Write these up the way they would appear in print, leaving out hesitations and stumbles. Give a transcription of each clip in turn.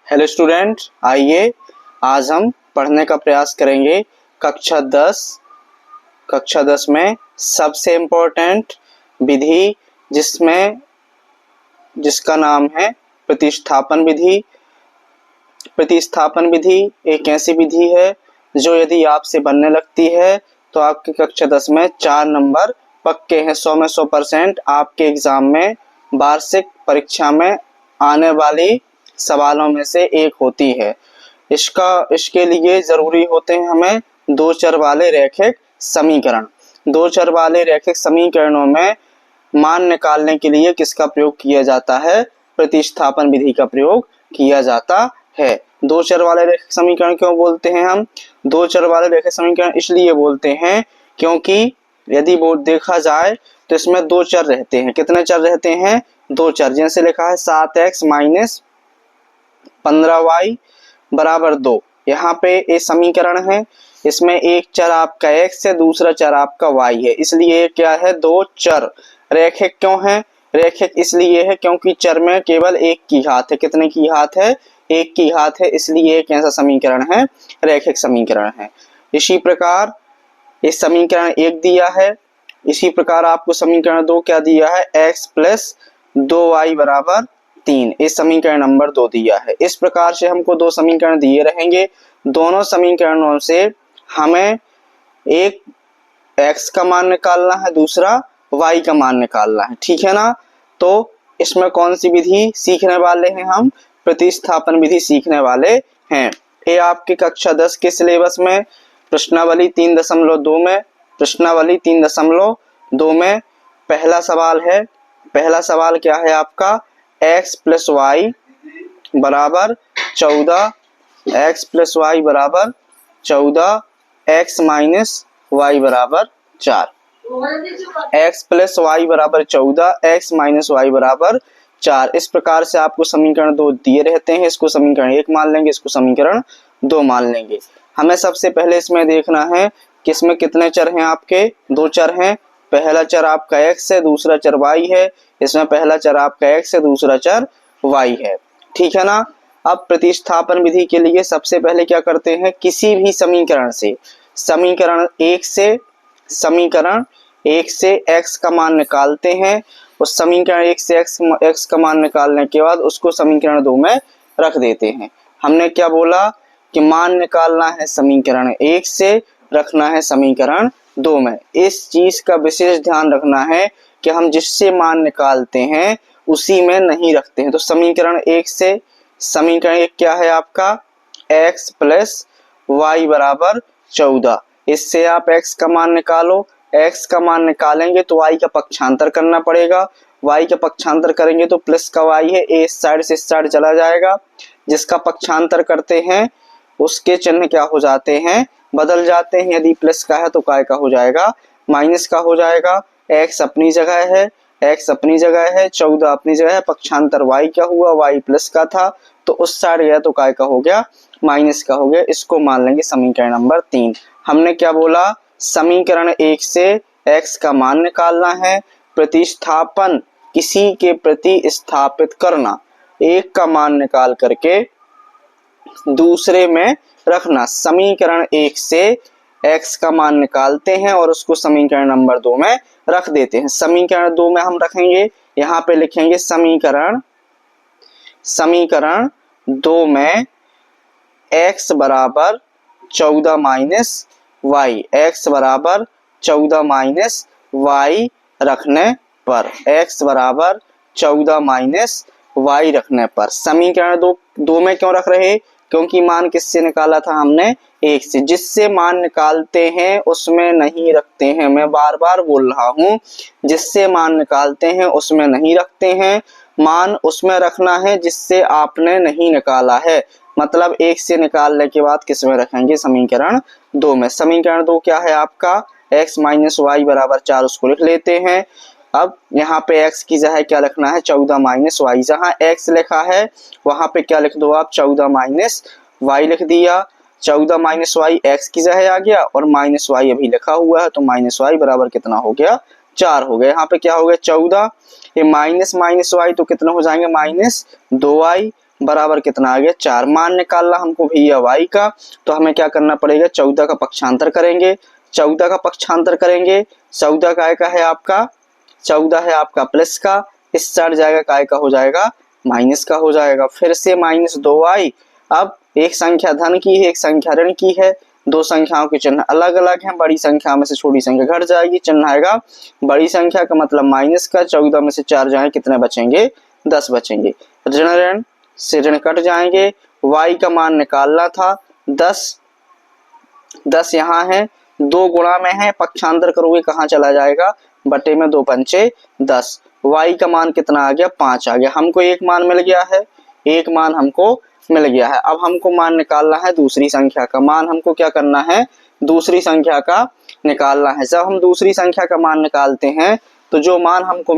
Hello student, आइए आज हम पढ़ने का प्रयास करेंगे कक्षा 10 में सबसे इम्पोर्टेंट विधि जिसका नाम है प्रतिस्थापन विधि। प्रतिस्थापन विधि एक ऐसी विधि है जो यदि आपसे बनने लगती है तो आपकी कक्षा 10 में 4 नंबर पक्के हैं। 100 में 100% आपके एग्जाम में वार्षिक परीक्षा में आने वाली सवालों में से एक होती है। इसके लिए जरूरी होते हैं हमें दो चर वाले रैखिक समीकरण। दो चर वाले रैखिक समीकरणों में मान निकालने के लिए किसका प्रयोग किया जाता है? प्रतिस्थापन विधि का प्रयोग किया जाता है। दो चर वाले रैखिक समीकरण क्यों बोलते हैं हम? दो चर वाले रैखिक समीकरण इसलिए बोलते हैं क्योंकि यदि वो देखा जाए तो इसमें दो चर रहते हैं। कितने चर रहते हैं? दो चर। जैसे लिखा है 7x माइनस 15y बराबर 2। यहाँ पे ये समीकरण है, इसमें एक चर आपका x है, दूसरा चर आपका y है, इसलिए क्या है? दो चर। रैखिक क्यों है? रैखिक इसलिए है क्योंकि चर में केवल एक की घात है। कितने की घात है? एक की घात है, इसलिए एक ऐसा समीकरण है, रैखिक समीकरण है। इसी प्रकार इस समीकरण एक दिया है, इसी प्रकार आपको समीकरण 2 क्या दिया है? x प्लस 2y बराबर 3। इस समीकरण नंबर 2 दिया है। इस प्रकार से हमको दो समीकरण दिए रहेंगे। दोनों समीकरणों से हमें एक x का मान निकालना है, दूसरा y का मान निकालना है, ठीक है ना? तो इसमें कौन सी विधि सीखने वाले हैं हम? प्रतिस्थापन विधि सीखने वाले हैं। ये आपकी कक्षा 10 के सिलेबस में प्रश्नावली 3.2 में पहला सवाल है। पहला सवाल क्या है आपका? x प्लस वाई बराबर 14, x प्लस वाई बराबर 14, x माइनस वाई बराबर 4। x प्लस वाई बराबर 14, x माइनस वाई बराबर 4। इस प्रकार से आपको समीकरण 2 दिए रहते हैं। इसको समीकरण 1 मान लेंगे, इसको समीकरण 2 मान लेंगे। हमें सबसे पहले इसमें देखना है कि इसमें कितने चर हैं आपके? दो चर हैं। पहला चर आपका x है, दूसरा चर y है। इसमें पहला चर आपका x है, दूसरा चर y है, ठीक है ना? अब प्रतिस्थापन विधि के लिए सबसे पहले क्या करते हैं? किसी भी समीकरण से समीकरण एक से x का मान निकालते हैं। उस समीकरण 1 से x का मान निकालने के बाद उसको समीकरण 2 में रख देते हैं। हमने क्या बोला कि मान निकालना है समीकरण 1 से, रखना है समीकरण 2 में। इस चीज का विशेष ध्यान रखना है कि हम जिससे मान निकालते हैं उसी में नहीं रखते हैं। तो समीकरण 1 क्या है आपका? x प्लस वाई बराबर 14। इससे आप x का मान निकालो। x का मान निकालेंगे तो y का पक्षांतर करना पड़ेगा। y का पक्षांतर करेंगे तो प्लस का y है, a इस साइड से इस साइड चला जाएगा। जिसका पक्षांतर करते हैं उसके चिन्ह क्या हो जाते हैं? बदल जाते हैं। यदि प्लस का है तो काय का हो जाएगा? माइनस का हो जाएगा। x अपनी जगह है, 14 अपनी जगह है। पक्षांतर y क्या हुआ? y प्लस का था, तो उस साइड गया तो काय का हो गया? माइनस का हो गया। इसको मान लेंगे समीकरण नंबर 3। हमने क्या बोला? समीकरण 1 से x का मान निकालना है। प्रतिस्थापन किसी के प्रति स्थापित करना, एक का मान निकाल करके दूसरे में रखना। समीकरण 1 से x का मान निकालते हैं और उसको समीकरण नंबर 2 में रख देते हैं। समीकरण 2 में हम रखेंगे, यहाँ पे लिखेंगे समीकरण 2 में x बराबर 14 माइनस वाई, x बराबर 14 माइनस वाई रखने पर, x बराबर 14 माइनस वाई रखने पर। समीकरण 2 में क्यों रख रहे? क्योंकि मान किससे निकाला था हमने? 1 से। जिससे मान निकालते हैं उसमें नहीं रखते हैं। मैं बार बार बोल रहा हूँ, जिससे मान निकालते हैं उसमें नहीं रखते हैं। मान उसमें रखना है जिससे आपने नहीं निकाला है। मतलब 1 से निकालने के बाद किस में रखेंगे? समीकरण 2 में। समीकरण 2 क्या है आपका? x माइनस वाई बराबर 4, उसको लिख लेते हैं। अब यहाँ पे x की जगह क्या लिखना है? 14 माइनस वाई। जहाँ x लिखा है वहां पे क्या लिख दो आप? 14 माइनस वाई लिख दिया। 14 माइनस वाई x की जगह आ गया और माइनस वाई अभी लिखा हुआ है, तो माइनस वाई बराबर कितना हो गया? 4 हो गया। यहाँ पे क्या हो गया? 14, ये माइनस वाई तो कितना हो जाएंगे? माइनस 2y बराबर कितना आ गया 4। मान निकालना हमको भैया y का, तो हमें क्या करना पड़ेगा 14 का पक्षांतर करेंगे। 14 का पक्षांतर करेंगे, 14 काय का है आपका 14 है आपका प्लस का, इस साइड जाएगा काय का हो जाएगा माइनस का हो जाएगा। फिर से -2y। अब एक संख्या धन की है, एक संख्या ऋण की है, दो संख्याओं के चिन्ह अलग अलग हैं। बड़ी संख्या में से छोटी संख्या घट जाएगी, चिन्ह आएगा बड़ी संख्या का मतलब माइनस का। 14 में से 4 जाए कितने बचेंगे 10 बचेंगे। ऋण ऋण से ऋण कट जाएंगे। y का मान निकालना था 10 यहाँ है, 2 गुणा में है, पक्षांतर करोगे कहाँ चला जाएगा बटे में 2 पंचे 10। y का मान कितना आ गया 5 आ गया। हमको एक मान मिल गया है, एक मान हमको मिल गया है। अब हमको मान निकालना है दूसरी संख्या का। मान हमको क्या करना है दूसरी संख्या का निकालना है। जब हम दूसरी संख्या का मान निकालते हैं तो जो मान हमको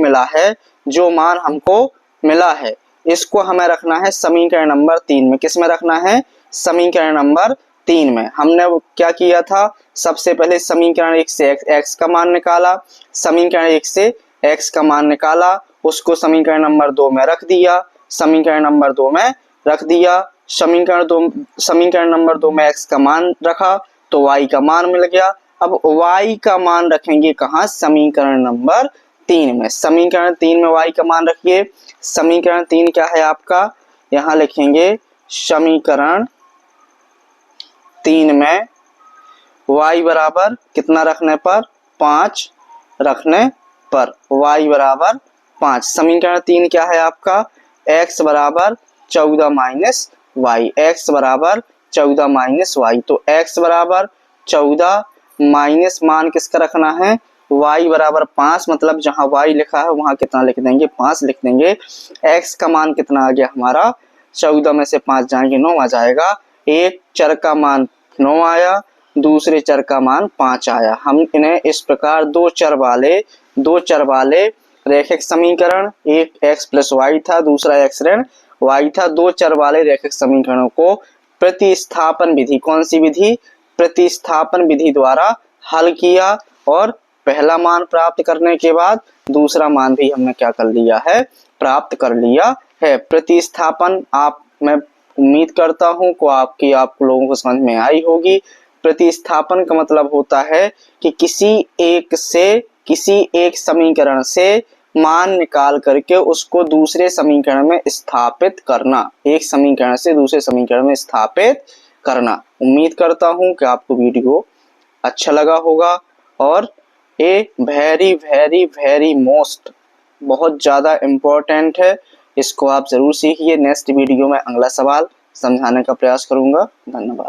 मिला है इसको हमें रखना है समीकरण नंबर 3 में। किस में रखना है समीकरण नंबर 3 में। हमने क्या किया था सबसे पहले समीकरण 1 से x का मान निकाला, समीकरण 1 से x का मान निकाला, उसको समीकरण नंबर 2 में रख दिया, समीकरण नंबर 2 में रख दिया। समीकरण नंबर 2 में x का मान रखा तो y का मान मिल गया। अब y का मान रखेंगे कहाँ समीकरण नंबर 3 में। समीकरण 3 में y का मान रखिए। समीकरण 3 क्या है आपका, यहाँ लिखेंगे समीकरण 3 में y बराबर कितना रखने पर 5 रखने पर, y बराबर 5। समीकरण 3 क्या है आपका x बराबर 14 माइनस y, x बराबर 14 माइनस y। तो x बराबर 14 माइनस मान किसका रखना है y बराबर 5, मतलब जहां y लिखा है वहां कितना लिख देंगे 5 लिख देंगे। x का मान कितना आ गया हमारा 14 में से 5 जाएंगे 9 आ जाएगा। एक चर का मान 9 आया, दूसरे चर का मान 5 आया। हम इन्हें इस प्रकार दो चर वाले रैखिक समीकरण, एक x प्लस वाई था दूसरा x ऋण y था, दो चर वाले रैखिक समीकरणों को प्रतिस्थापन विधि, कौन सी विधि प्रतिस्थापन विधि द्वारा हल किया और पहला मान प्राप्त करने के बाद दूसरा मान भी हमने क्या कर लिया है प्राप्त कर लिया है। प्रतिस्थापन मैं उम्मीद करता हूं को आप लोगों को समझ में आई होगी। प्रतिस्थापन का मतलब होता है कि किसी एक समीकरण से मान निकाल करके उसको दूसरे समीकरण में स्थापित करना, एक समीकरण से दूसरे समीकरण में स्थापित करना। उम्मीद करता हूं कि आपको वीडियो अच्छा लगा होगा और ये वेरी वेरी वेरी मोस्ट बहुत ज़्यादा इम्पोर्टेंट है, इसको आप ज़रूर सीखिए। नेक्स्ट वीडियो में अगला सवाल समझाने का प्रयास करूंगा। धन्यवाद।